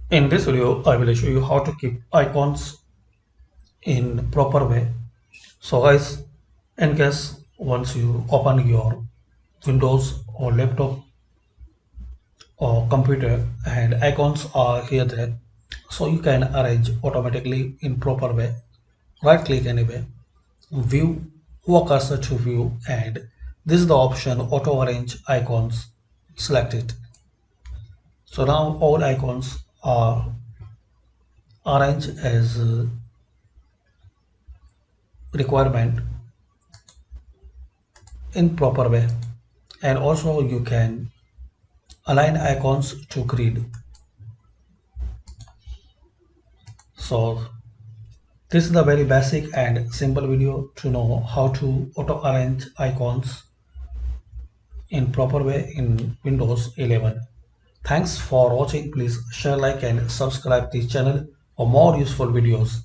In this video, I will show you how to keep icons in proper way. So guys, in case once you open your Windows or laptop or computer and icons are here there, so you can arrange automatically in proper way. Right click anywhere, view, walk cursor to view, and this is the option auto arrange icons. Select it. So now all icons are arranged as requirement in proper way, and also you can align icons to grid. So this is the very basic and simple video to know how to auto arrange icons in proper way in Windows 11. Thanks for watching. Please share, like and subscribe this channel for more useful videos.